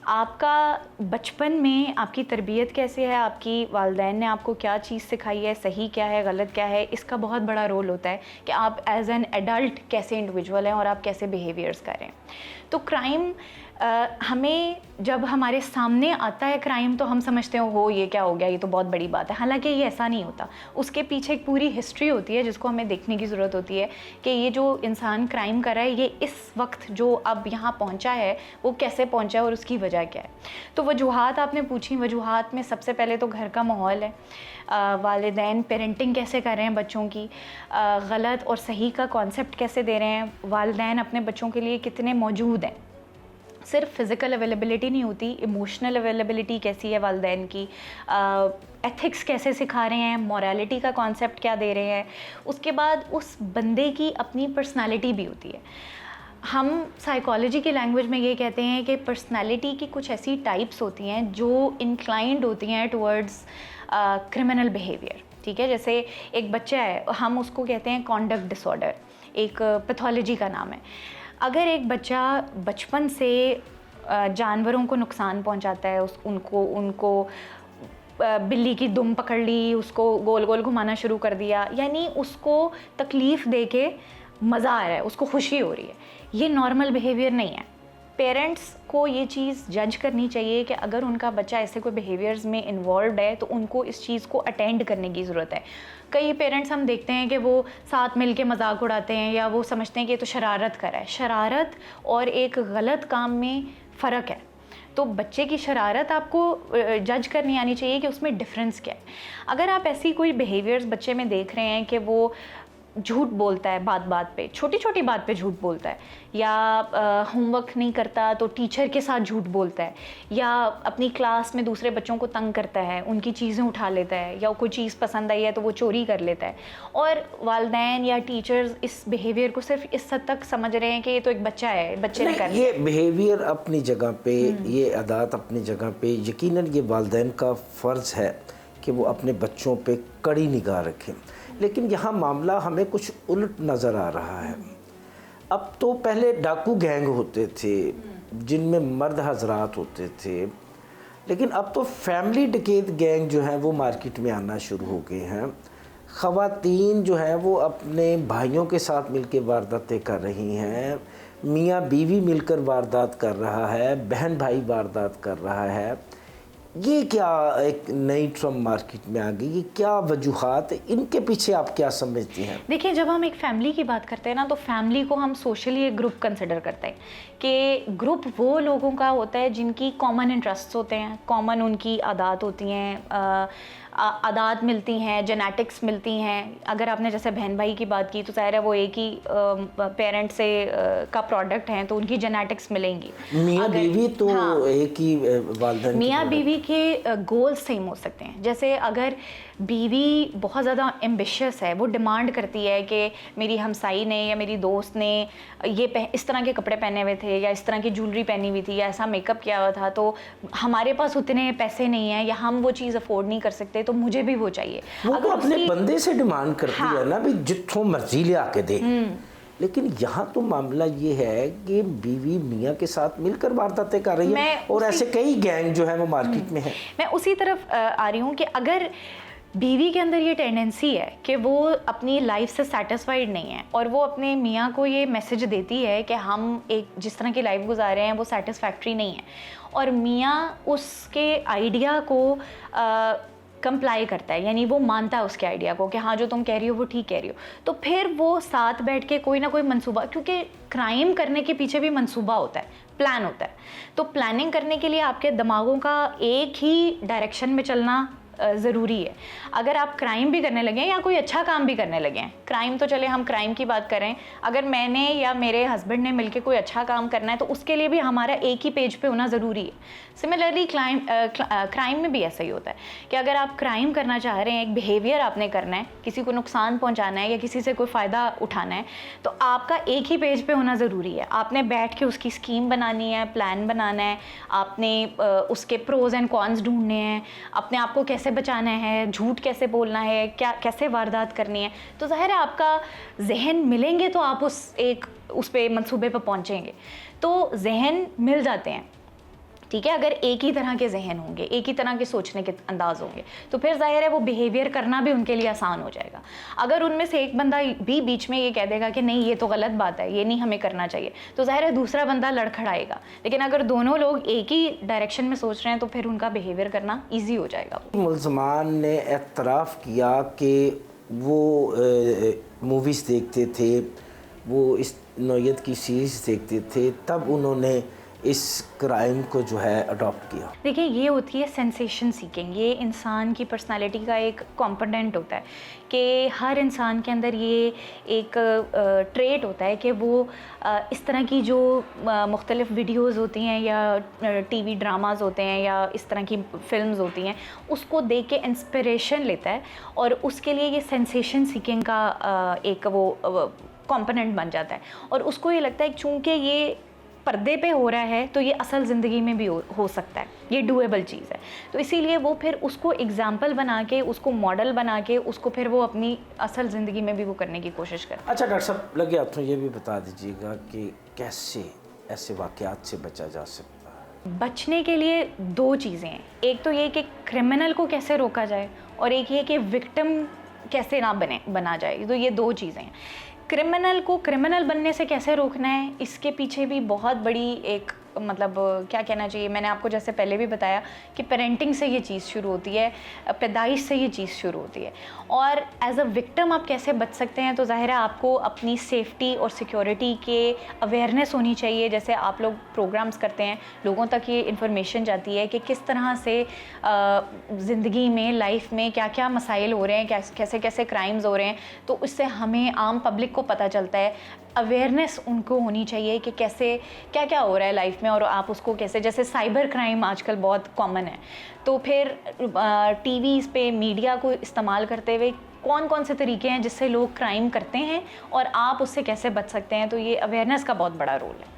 आपका बचपन में आपकी तरबियत कैसे है, आपकी वालिदैन ने आपको क्या चीज़ सिखाई है, सही क्या है गलत क्या है, इसका बहुत बड़ा रोल होता है कि आप एज एन एडल्ट कैसे इंडिविजुअल हैं और आप कैसे बिहेवियर्स करें। तो क्राइम हमें जब हमारे सामने आता है क्राइम तो हम समझते हैं हो ये क्या हो गया, ये तो बहुत बड़ी बात है। हालांकि ये ऐसा नहीं होता, उसके पीछे एक पूरी हिस्ट्री होती है जिसको हमें देखने की ज़रूरत होती है कि ये जो इंसान क्राइम कर रहा है ये इस वक्त जो अब यहाँ पहुँचा है वो कैसे पहुँचा है और उसकी वजह क्या है। तो वजूहात आपने पूछी, वजूहात में सबसे पहले तो घर का माहौल है, वालिदैन पेरेंटिंग कैसे कर रहे हैं बच्चों की, गलत और सही का कॉन्सेप्ट कैसे दे रहे हैं, वालिदैन अपने बच्चों के लिए कितने मौजूद हैं। सिर्फ फ़िज़िकल अवेलेबिलिटी नहीं होती, इमोशनल अवेलेबिलिटी कैसी है वालिदैन की, एथिक्स कैसे सिखा रहे हैं, मोरालिटी का कॉन्सेप्ट क्या दे रहे हैं। उसके बाद उस बंदे की अपनी पर्सनालिटी भी होती है। हम साइकोलॉजी की लैंग्वेज में ये कहते हैं कि पर्सनालिटी की कुछ ऐसी टाइप्स होती हैं जो इंक्लाइंड होती हैं टुवर्ड्स क्रिमिनल बिहेवियर। ठीक है, जैसे एक बच्चा है, हम उसको कहते हैं कॉन्डक्ट डिसऑर्डर, एक पैथोलॉजी का नाम है। अगर एक बच्चा बचपन से जानवरों को नुकसान पहुंचाता है, उनको बिल्ली की दुम पकड़ ली, उसको गोल गोल घुमाना शुरू कर दिया, यानी उसको तकलीफ़ दे के मज़ा आ रहा है, उसको खुशी हो रही है, ये नॉर्मल बिहेवियर नहीं है। पेरेंट्स को ये चीज़ जज करनी चाहिए कि अगर उनका बच्चा ऐसे कोई बिहेवियर्स में इन्वॉल्व है तो उनको इस चीज़ को अटेंड करने की ज़रूरत है। कई पेरेंट्स हम देखते हैं कि वो साथ मिल के मजाक उड़ाते हैं या वो समझते हैं कि ये तो शरारत कर रहा है। शरारत और एक गलत काम में फ़र्क है। तो बच्चे की शरारत आपको जज करनी आनी चाहिए कि उसमें डिफरेंस क्या है। अगर आप ऐसी कोई बिहेवियर्स बच्चे में देख रहे हैं कि वो झूठ बोलता है बात बात पे, छोटी छोटी बात पे झूठ बोलता है, या होमवर्क नहीं करता तो टीचर के साथ झूठ बोलता है, या अपनी क्लास में दूसरे बच्चों को तंग करता है, उनकी चीज़ें उठा लेता है, या कोई चीज़ पसंद आई है तो वो चोरी कर लेता है। और वालिदैन या टीचर्स इस बिहेवियर को सिर्फ इस हद तक समझ रहे हैं कि ये तो एक बच्चा है, बच्चे ने कर ये बिहेवियर अपनी जगह पे, ये आदत अपनी जगह पे, यकीनन ये वालिदैन का फ़र्ज़ है कि वो अपने बच्चों पे कड़ी निगाह रखें। लेकिन यहाँ मामला हमें कुछ उलट नज़र आ रहा है। अब तो पहले डाकू गैंग होते थे जिनमें मर्द हजरात होते थे, लेकिन अब तो फैमिली डकैत गैंग जो है वो मार्केट में आना शुरू हो गए हैं। ख़वातीन जो है वो अपने भाइयों के साथ मिलकर वारदातें कर रही हैं, मियाँ बीवी मिलकर वारदात कर रहा है, बहन भाई वारदात कर रहा है। ये क्या एक नई ट्रम मार्केट में आ गई, ये क्या वजूहात, इनके पीछे आप क्या समझती हैं? देखिए, जब हम एक फैमिली की बात करते हैं ना, तो फैमिली को हम सोशली एक ग्रुप कंसिडर करते हैं कि ग्रुप वो लोगों का होता है जिनकी कॉमन इंटरेस्ट्स होते हैं, कॉमन उनकी आदत होती हैं, आदत मिलती हैं, जेनेटिक्स मिलती हैं। अगर आपने जैसे बहन भाई की बात की तो ज़ाहिर है वो एक ही पेरेंट से का प्रोडक्ट हैं, तो उनकी जेनेटिक्स मिलेंगी। मियाँ बीवी तो हाँ, एक ही वालिदैन, मियाँ बीवी के गोल्स सेम हो सकते हैं। जैसे अगर बीवी बहुत ज़्यादा एम्बिशियस है, वो डिमांड करती है कि मेरी हमसाई ने या मेरी दोस्त ने ये इस तरह के कपड़े पहने हुए थे, या इस तरह की ज्वेलरी पहनी हुई थी, या ऐसा मेकअप किया हुआ था, तो हमारे पास उतने पैसे नहीं हैं या हम वो चीज़ अफोर्ड नहीं कर सकते, तो मुझे भी वो चाहिए। वो अगर अपने बंदे से डिमांड करती हाँ, है ना भी जितों मर्जी ले आके दे। लेकिन यहाँ तो मामला ये है कि बीवी मियाँ के साथ मिलकर वारदातें कर रही है, और ऐसे कई गैंग जो है वो मार्केट में है। मैं उसी तरफ आ रही हूँ कि अगर बीवी के अंदर ये टेंडेंसी है कि वो अपनी लाइफ से सेटिस्फाइड नहीं है, और वो अपने मियाँ को ये मैसेज देती है कि हम एक जिस तरह की लाइफ गुजार रहे हैं वो सेटिस्फैक्ट्री नहीं है, और मियाँ उसके आइडिया को कंप्लाई करता है, यानी वो मानता है उसके आइडिया को कि हाँ जो तुम कह रही हो वो ठीक कह रही हो, तो फिर वो साथ बैठ के कोई ना कोई मंसूबा, क्योंकि क्राइम करने के पीछे भी मंसूबा होता है, प्लान होता है, तो प्लानिंग करने के लिए आपके दिमागों का एक ही डायरेक्शन में चलना ज़रूरी है। अगर आप क्राइम भी करने लगे या कोई अच्छा काम भी करने लगे हैं, क्राइम तो चले हम क्राइम की बात करें, अगर मैंने या मेरे हस्बैंड ने मिलकर कोई अच्छा काम करना है तो उसके लिए भी हमारा एक ही पेज पे होना ज़रूरी है। सिमिलरली क्राइम में भी ऐसा ही होता है कि अगर आप क्राइम करना चाह रहे हैं, एक बिहेवियर आपने करना है, किसी को नुकसान पहुंचाना है या किसी से कोई फ़ायदा उठाना है, तो आपका एक ही पेज पे होना ज़रूरी है। आपने बैठ के उसकी स्कीम बनानी है, प्लान बनाना है, आपने उसके प्रोज एंड कॉन्स ढूंढने हैं, अपने आप को कैसे बचाना है, झूठ कैसे बोलना है, क्या कैसे वारदात करनी है। तो ज़ाहिर है आपका जहन मिलेंगे तो आप उस पे मंसूबे पर पहुंचेंगे। तो जहन मिल जाते हैं, ठीक है, अगर एक ही तरह के जहन होंगे, एक ही तरह के सोचने के अंदाज होंगे, तो फिर जाहिर है वो बिहेवियर करना भी उनके लिए आसान हो जाएगा। अगर उनमें से एक बंदा भी बीच में ये कह देगा कि नहीं ये तो गलत बात है, ये नहीं हमें करना चाहिए, तो जाहिर है दूसरा बंदा लड़खड़ाएगा। लेकिन अगर दोनों लोग एक ही डायरेक्शन में सोच रहे हैं तो फिर उनका बिहेवियर करना ईजी हो जाएगा। मुलजमान ने एतराफ़ किया कि वो मूवीज़ देखते थे, वो इस नौयत की सीरीज़ देखते थे, तब उन्होंने इस क्राइम को जो है अडॉप्ट किया। देखिए, ये होती है सेंसेशन सीकिंग। ये इंसान की पर्सनालिटी का एक कंपोनेंट होता है कि हर इंसान के अंदर ये एक ट्रेट होता है कि वो इस तरह की जो मुख्तलिफ वीडियोज़ होती हैं या टीवी ड्रामाज़ होते हैं या इस तरह की फिल्म्स होती हैं, उसको देख के इंस्पिरेशन लेता है, और उसके लिए ये सेंसेशन सीकिंग का एक वो कंपोनेंट बन जाता है, और उसको ये लगता है कि चूँकि ये पर्दे पे हो रहा है तो ये असल ज़िंदगी में भी हो सकता है, ये डूएबल चीज़ है, तो इसीलिए वो फिर उसको एग्जाम्पल बना के, उसको मॉडल बना के, उसको फिर वो अपनी असल ज़िंदगी में भी वो करने की कोशिश करता है। अच्छा डॉक्टर साहब, लगे हाथों ये भी बता दीजिएगा कि कैसे ऐसे वाक़यात से बचा जा सकता है? बचने के लिए दो चीज़ें हैं, एक तो ये कि क्रिमिनल को कैसे रोका जाए, और एक ये कि विक्टिम कैसे ना बना जाए। तो ये दो चीज़ें हैं। क्रिमिनल को क्रिमिनल बनने से कैसे रोकना है, इसके पीछे भी बहुत बड़ी एक मतलब क्या कहना चाहिए, मैंने आपको जैसे पहले भी बताया कि पेरेंटिंग से ये चीज़ शुरू होती है, पैदाइश से ये चीज़ शुरू होती है। और एज अ विक्टिम आप कैसे बच सकते हैं, तो ज़ाहिर है आपको अपनी सेफ्टी और सिक्योरिटी के अवेयरनेस होनी चाहिए। जैसे आप लोग प्रोग्राम्स करते हैं, लोगों तक ये इन्फॉर्मेशन जाती है कि किस तरह से ज़िंदगी में, लाइफ में क्या क्या मसाइल हो रहे हैं, कैसे कैसे क्राइम्स हो रहे हैं, तो इससे हमें आम पब्लिक को पता चलता है। अवेयरनेस उनको होनी चाहिए कि कैसे क्या क्या हो रहा है लाइफ में, और आप उसको कैसे, जैसे साइबर क्राइम आजकल बहुत कॉमन है, तो फिर टीवीज़ पे मीडिया को इस्तेमाल करते हुए कौन कौन से तरीके हैं जिससे लोग क्राइम करते हैं और आप उससे कैसे बच सकते हैं। तो ये अवेयरनेस का बहुत बड़ा रोल है।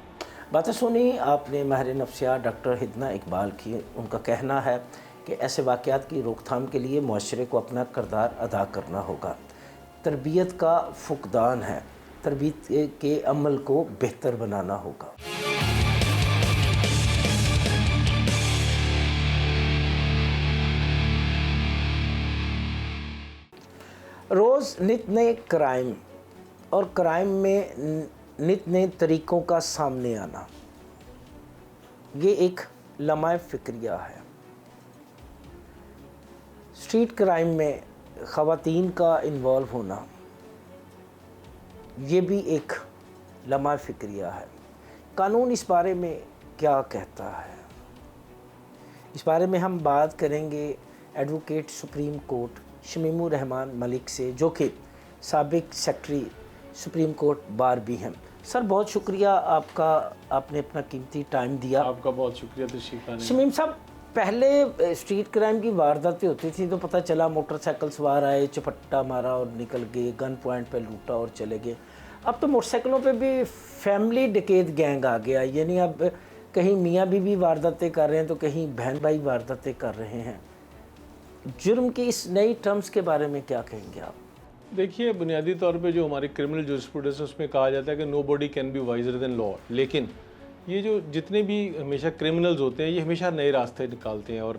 बातें सुनी आपने माहिर नफ्सियात डॉक्टर हिदना इकबाल की। उनका कहना है कि ऐसे वाक़यात की रोकथाम के लिए मुआशरे को अपना किरदार अदा करना होगा। तरबियत का फुकदान है, तरबियत के अमल को बेहतर बनाना होगा। रोज़ नित नए क्राइम और क्राइम में नित नए तरीक़ों का सामने आना, ये एक लम्हा फ़िक्रिया है। स्ट्रीट क्राइम में ख़वातीन का इन्वॉल्व होना, ये भी एक लम्हा फ़िक्रिया है। कानून इस बारे में क्या कहता है, इस बारे में हम बात करेंगे advocate supreme court Shamimur Rahman Malik से, जो कि साबिक सेक्रेटरी सुप्रीम कोर्ट बार भी हैं। सर बहुत शुक्रिया आपका, आपने अपना कीमती टाइम दिया। आपका बहुत शुक्रिया तशरीफ़ लाने। शमीम साहब, पहले स्ट्रीट क्राइम की वारदातें होती थी तो पता चला मोटरसाइकिल सवार आए, चपट्टा मारा और निकल गए, गन पॉइंट पे लूटा और चले गए। अब तो मोटरसाइकिलों पे भी फैमिली डकैत गैंग आ गया, यानी अब कहीं मियाँ बीवी वारदातें कर रहे हैं तो कहीं बहन भाई वारदातें कर रहे हैं। जुर्म की इस नई टर्म्स के बारे में क्या कहेंगे आप? देखिए, बुनियादी तौर पे जो हमारी क्रिमिनल जूरिस्प्रूडेंस है उसमें कहा जाता है कि nobody can be wiser than law. लेकिन ये जो जितने भी हमेशा क्रिमिनल्स होते हैं ये हमेशा नए रास्ते निकालते हैं, और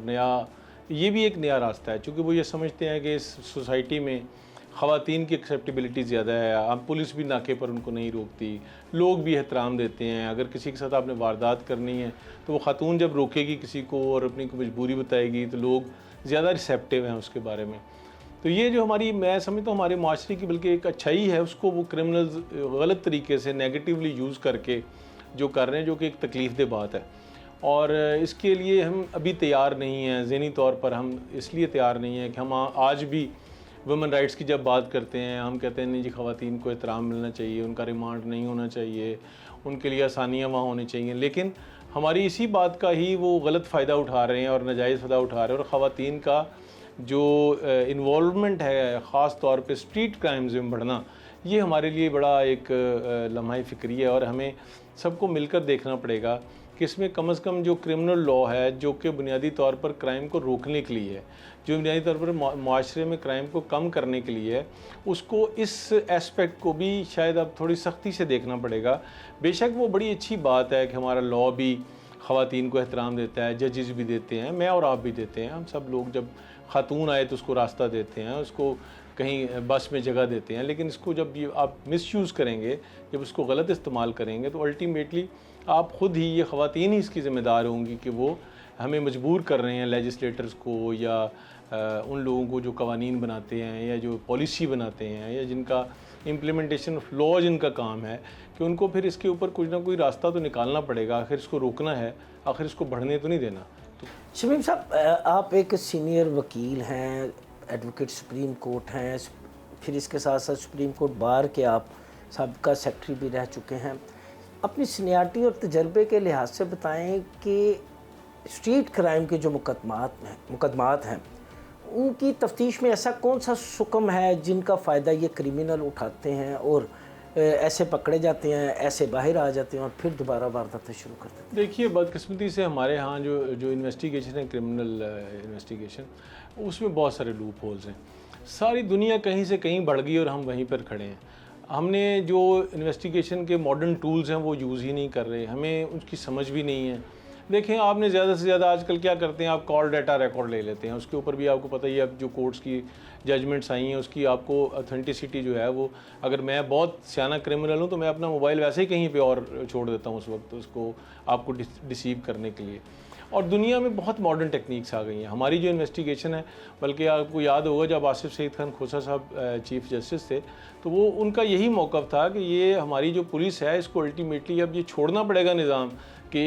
ये भी एक नया रास्ता है, क्योंकि वो ये समझते हैं कि इस सोसाइटी में ख़वातीन की एक्सेप्टेबिलिटी ज़्यादा है। अब पुलिस भी नाके पर उनको नहीं रोकती, लोग भी एहतराम देते हैं। अगर किसी के साथ आपने वारदात करनी है तो वो खातून जब रोकेगी किसी को और अपनी को मजबूरी बताएगी तो लोग ज़्यादा रिसेप्टिव हैं उसके बारे में। तो ये जो हमारी, मैं समझता हूँ हमारे माशरे की बल्कि एक अच्छाई है, उसको वो क्रिमिनल्स गलत तरीके से नेगेटिवली यूज़ करके जो कर रहे हैं, जो कि एक तकलीफ़देह बात है। और इसके लिए हम अभी तैयार नहीं हैं, ज़हनी तौर पर हम इसलिए तैयार नहीं हैं कि हम आज भी वुमेन राइट्स की जब बात करते हैं हम कहते हैं नहीं जी, ख़वातीन को एहतराम मिलना चाहिए, उनका रिमांड नहीं होना चाहिए, उनके लिए आसानियाँ वहाँ होनी चाहिए। लेकिन हमारी इसी बात का ही वो गलत फ़ायदा उठा रहे हैं और नाजायज़ फ़ायदा उठा रहे हैं, और ख़वातीन का जो इन्वॉल्वमेंट है ख़ास तौर पे स्ट्रीट क्राइम्स में बढ़ना, ये हमारे लिए बड़ा एक लम्हा फ़िक्री है। और हमें सबको मिलकर देखना पड़ेगा कि इसमें कम से कम जो क्रिमिनल लॉ है, जो कि बुनियादी तौर पर क्राइम को रोकने के लिए है, जो बुनियादी तौर पर माशरे में क्राइम को कम करने के लिए है, उसको इस एस्पेक्ट को भी शायद अब थोड़ी सख्ती से देखना पड़ेगा। बेशक वो बड़ी अच्छी बात है कि हमारा लॉ भी ख़वातीन को एहतराम देता है, जजेस भी देते हैं, मैं और आप भी देते हैं। हम सब लोग जब खातून आए तो उसको रास्ता देते हैं, उसको कहीं बस में जगह देते हैं। लेकिन इसको जब ये आप मिसयूज़ करेंगे, जब उसको गलत इस्तेमाल करेंगे, तो अल्टीमेटली आप ख़ुद ही, ये ख़वातीन ही इसकी ज़िम्मेदार होंगी कि वो हमें मजबूर कर रहे हैं लेजिस्लेटर्स को या उन लोगों को जो कवानीन बनाते हैं या जो पॉलिसी बनाते हैं या जिनका इम्प्लीमेंटेशन ऑफ लॉ जिनका काम है, कि उनको फिर इसके ऊपर कुछ ना कोई रास्ता तो निकालना पड़ेगा। आखिर इसको रोकना है, आखिर इसको बढ़ने तो नहीं देना। तो शमीम साहब, आप एक सीनियर वकील हैं, एडवोकेट सुप्रीम कोर्ट हैं, फिर इसके साथ साथ सुप्रीम कोर्ट बार के आप साबिका सेक्रेटरी भी रह चुके हैं। अपनी सीनियरिटी और तजर्बे के लिहाज से बताएं कि स्ट्रीट क्राइम के जो मुकदमात हैं उनकी तफ्तीश में ऐसा कौन सा सुकम है जिनका फ़ायदा ये क्रिमिनल उठाते हैं और ऐसे पकड़े जाते हैं, ऐसे बाहर आ जाते हैं और फिर दोबारा वारदातें शुरू कर देते हैं? देखिए, बदकिस्मती से हमारे यहाँ जो इन्वेस्टिगेशन है, क्रिमिनल इन्वेस्टिगेशन, उसमें बहुत सारे लूप होल्स हैं। सारी दुनिया कहीं से कहीं बढ़ गई और हम वहीं पर खड़े हैं। हमने जो इन्वेस्टिगेशन के मॉडर्न टूल्स हैं वो यूज़ ही नहीं कर रहे, हमें उसकी समझ भी नहीं है। देखें, आपने ज़्यादा से ज़्यादा आजकल क्या करते हैं, आप कॉल डाटा रिकॉर्ड ले लेते हैं, उसके ऊपर भी आपको पता ही है अब जो कोर्ट्स की जजमेंट्स आई हैं उसकी आपको ऑथेंटिसिटी जो है वो, अगर मैं बहुत सियाना क्रिमिनल हूँ तो मैं अपना मोबाइल वैसे ही कहीं पे और छोड़ देता हूँ उस वक्त उसको आपको डिसीव करने के लिए। और दुनिया में बहुत मॉडर्न टेक्निक्स आ गई हैं। हमारी जो इन्वेस्टिगेशन है, बल्कि आपको याद होगा जब आसिफ सईद खान खोसा साहब चीफ जस्टिस थे तो वो उनका यही मौक़िफ़ था कि ये हमारी जो पुलिस है इसको अल्टीमेटली अब ये छोड़ना पड़ेगा निज़ाम कि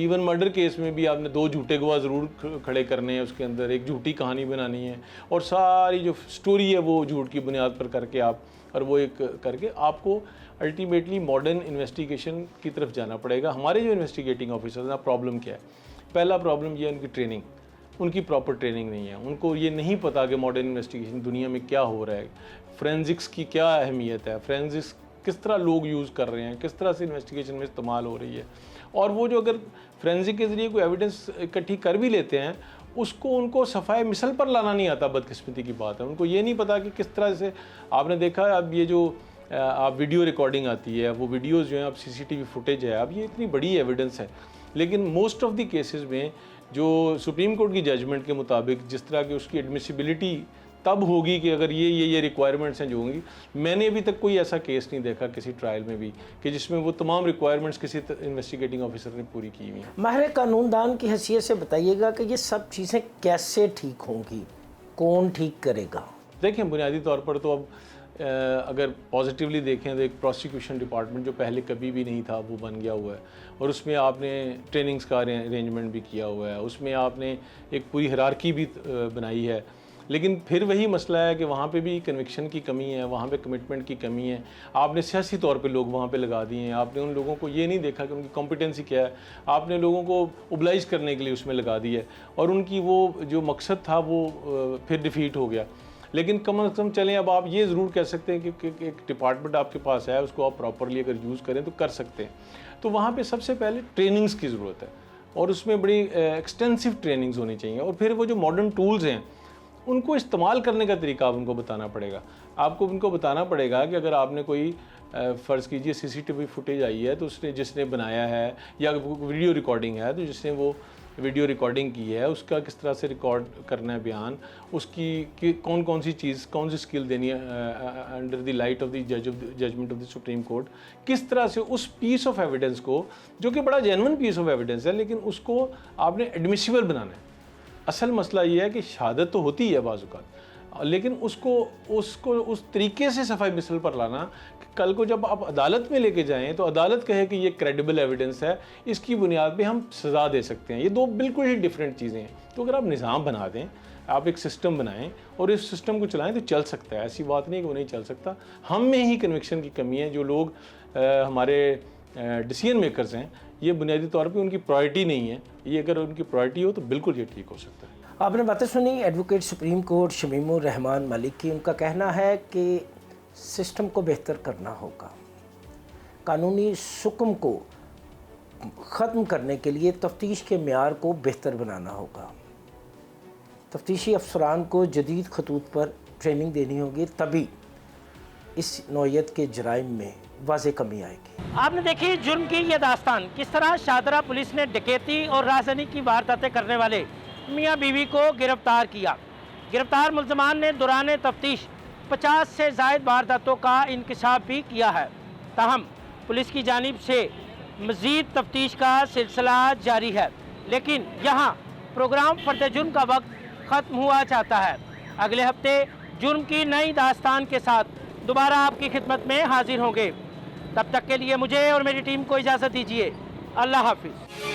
इवन मर्डर केस में भी आपने 2 झूठे गवाह ज़रूर खड़े करने हैं, उसके अंदर एक झूठी कहानी बनानी है और सारी जो स्टोरी है वो झूठ की बुनियाद पर करके आप और वो एक करके आपको अल्टीमेटली मॉडर्न इन्वेस्टिगेशन की तरफ जाना पड़ेगा। हमारे जो इन्वेस्टिगेटिंग ऑफिसर्स हैं, प्रॉब्लम क्या है? पहला प्रॉब्लम ये है उनकी ट्रेनिंग, उनकी प्रॉपर ट्रेनिंग नहीं है। उनको ये नहीं पता कि मॉडर्न इन्वेस्टिगेशन दुनिया में क्या हो रहा है, फोरेंसिक्स की क्या अहमियत है, फोरेंसिक्स किस तरह लोग यूज़ कर रहे हैं, किस तरह से इन्वेस्टिगेशन में इस्तेमाल हो रही है। और वो जो अगर फोरेंसिक के ज़रिए कोई एविडेंस इकट्ठी कर भी लेते हैं उसको उनको सफ़ाए मिसल पर लाना नहीं आता, बदकिस्मती की बात है। उनको ये नहीं पता कि किस तरह से, आपने देखा अब ये जो आप वीडियो रिकॉर्डिंग आती है, वो वीडियोज़ जो हैं अब CCTV फुटेज है, अब ये इतनी बड़ी एविडेंस है, लेकिन मोस्ट ऑफ द केसेस में जो सुप्रीम कोर्ट की जजमेंट के मुताबिक जिस तरह की उसकी एडमिसिबिलिटी तब होगी कि अगर ये रिक्वायरमेंट्स हैं जो होंगी। मैंने अभी तक कोई ऐसा केस नहीं देखा किसी ट्रायल में भी कि जिसमें वो तमाम रिक्वायरमेंट्स किसी इन्वेस्टिगेटिंग ऑफिसर ने पूरी की हुई हैं। माहिर कानूनदान की हैसियत से बताइएगा कि ये सब चीज़ें कैसे ठीक होंगी, कौन ठीक करेगा? देखें, बुनियादी तौर पर तो अब अगर पॉजिटिवली देखें तो एक प्रोसिक्यूशन डिपार्टमेंट जो पहले कभी भी नहीं था वो बन गया हुआ है और उसमें आपने ट्रेनिंग्स का अरेंजमेंट भी किया हुआ है, उसमें आपने एक पूरी हिरार्की भी बनाई है। लेकिन फिर वही मसला है कि वहाँ पे भी कन्विक्शन की कमी है, वहाँ पे कमिटमेंट की कमी है। आपने सियासी तौर पे लोग वहाँ पे लगा दिए हैं, आपने उन लोगों को ये नहीं देखा कि उनकी कॉम्पिटेंसी क्या है, आपने लोगों को ओबलाइज करने के लिए उसमें लगा दिया है और उनकी वो जो मकसद था वो फिर डिफीट हो गया। लेकिन कम अज़ कम चलें, अब आप ये ज़रूर कह सकते हैं कि एक डिपार्टमेंट आपके पास है, उसको आप प्रॉपरली अगर यूज़ करें तो कर सकते हैं। तो वहाँ पे सबसे पहले ट्रेनिंग्स की ज़रूरत है और उसमें बड़ी एक्सटेंसिव ट्रेनिंग्स होनी चाहिए और फिर वो जो मॉडर्न टूल्स हैं उनको इस्तेमाल करने का तरीका आप उनको बताना पड़ेगा। आपको उनको बताना पड़ेगा कि अगर आपने कोई फ़र्ज़ कीजिए CCTV फुटेज आई है तो उसने जिसने बनाया है या वीडियो रिकॉर्डिंग है तो जिसने वो वीडियो रिकॉर्डिंग की है उसका किस तरह से रिकॉर्ड करना है बयान, उसकी कौन कौन सी चीज़, कौन सी स्किल देनी है under the light of the judgement of the Supreme Court, किस तरह से उस पीस ऑफ एविडेंस को जो कि बड़ा जेन्युइन पीस ऑफ एविडेंस है लेकिन उसको आपने एडमिसिबल बनाना है। असल मसला ये है कि शहादत तो होती है बाज़ औक़ात, लेकिन उसको उस तरीके से सफाई मिसल पर लाना कि कल को जब आप अदालत में लेके जाएं तो अदालत कहे कि ये क्रेडिबल एविडेंस है, इसकी बुनियाद पे हम सज़ा दे सकते हैं। ये दो बिल्कुल ही डिफरेंट चीज़ें हैं। तो अगर आप निज़ाम बना दें, आप एक सिस्टम बनाएं और इस सिस्टम को चलाएं तो चल सकता है, ऐसी बात नहीं कि वो नहीं चल सकता। हम में ही कन्विक्शन की कमी है। जो लोग हमारे डिसीजन मेकर्स हैं, ये बुनियादी तौर पे उनकी प्रायोरिटी नहीं है। ये अगर उनकी प्रायोरिटी हो तो बिल्कुल ये ठीक हो सकता है। आपने बातें सुनी advocate supreme court Shamimur Rahman Malik की। उनका कहना है कि सिस्टम को बेहतर करना होगा, कानूनी सुकून को ख़त्म करने के लिए तफ्तीश के मेयार को बेहतर बनाना होगा, तफ्तीशी अफसरान को जदीद खतूत पर ट्रेनिंग देनी होगी, तभी इस नौयत के जराइम में वाज़े कमी आएगी। आपने देखी जुर्म की यह दास्तान, किस तरह शाहदरा पुलिस ने डकैती और राजधानी की वारदातें करने वाले मियाँ बीवी को गिरफ्तार किया। गिरफ्तार मुल्ज़मान ने दौरान तफ्तीश 50 से ज़ायद वारदातों का इंकशाफ भी किया है। ताहम पुलिस की जानिब से मज़ीद तफ्तीश का सिलसिला जारी है, लेकिन यहाँ प्रोग्राम फर्द जुर्म का वक्त ख़त्म हुआ चाहता है। अगले हफ्ते जुर्म की नई दास्तान के साथ दोबारा आपकी खिदमत में हाजिर होंगे। तब तक के लिए मुझे और मेरी टीम को इजाज़त दीजिए। अल्लाह हाफिज़।